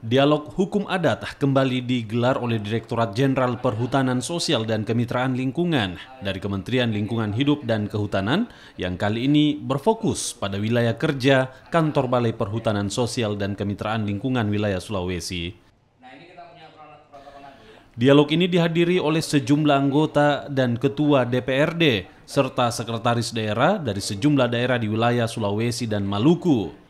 Dialog hukum adat kembali digelar oleh Direktorat Jenderal Perhutanan Sosial dan Kemitraan Lingkungan dari Kementerian Lingkungan Hidup dan Kehutanan yang kali ini berfokus pada wilayah kerja Kantor Balai Perhutanan Sosial dan Kemitraan Lingkungan Wilayah Sulawesi. Dialog ini dihadiri oleh sejumlah anggota dan ketua DPRD serta sekretaris daerah dari sejumlah daerah di wilayah Sulawesi dan Maluku.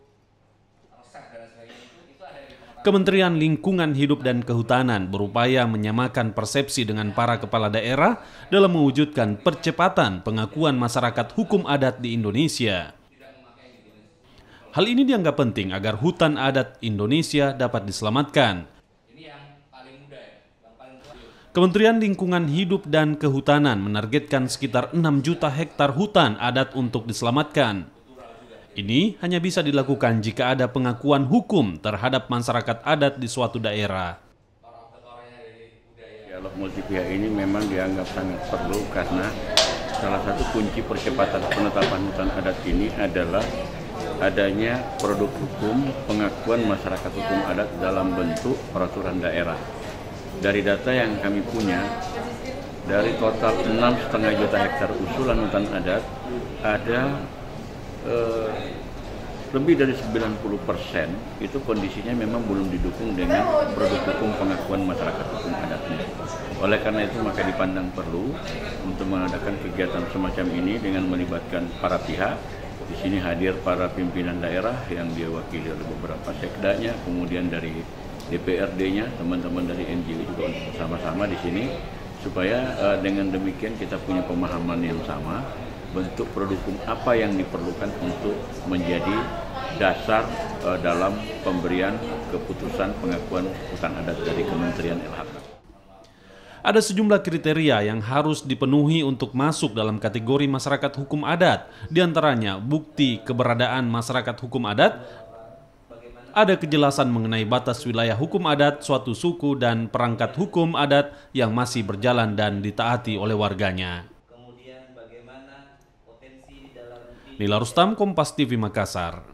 Kementerian Lingkungan Hidup dan Kehutanan berupaya menyamakan persepsi dengan para kepala daerah dalam mewujudkan percepatan pengakuan masyarakat hukum adat di Indonesia. Hal ini dianggap penting agar hutan adat Indonesia dapat diselamatkan. Kementerian Lingkungan Hidup dan Kehutanan menargetkan sekitar 6 juta hektar hutan adat untuk diselamatkan. Ini hanya bisa dilakukan jika ada pengakuan hukum terhadap masyarakat adat di suatu daerah. Dialog multi pihak ini memang dianggap sangat perlu karena salah satu kunci percepatan penetapan hutan adat ini adalah adanya produk hukum pengakuan masyarakat hukum adat dalam bentuk peraturan daerah. Dari data yang kami punya, dari total 6,5 juta hektar usulan hutan adat, ada lebih dari 90% itu kondisinya memang belum didukung dengan produk hukum pengakuan masyarakat hukum adatnya. Oleh karena itu maka dipandang perlu untuk mengadakan kegiatan semacam ini dengan melibatkan para pihak. Di sini hadir para pimpinan daerah yang diwakili oleh beberapa sekdanya, kemudian dari DPRD-nya, teman-teman dari NGO juga untuk bersama-sama di sini supaya dengan demikian kita punya pemahaman yang sama bentuk produk hukum apa yang diperlukan untuk menjadi dasar dalam pemberian keputusan pengakuan hutan adat dari Kementerian LHK. Ada sejumlah kriteria yang harus dipenuhi untuk masuk dalam kategori masyarakat hukum adat. Di antaranya bukti keberadaan masyarakat hukum adat, ada kejelasan mengenai batas wilayah hukum adat suatu suku dan perangkat hukum adat yang masih berjalan dan ditaati oleh warganya. Nila Rustam, Kompas TV Makassar.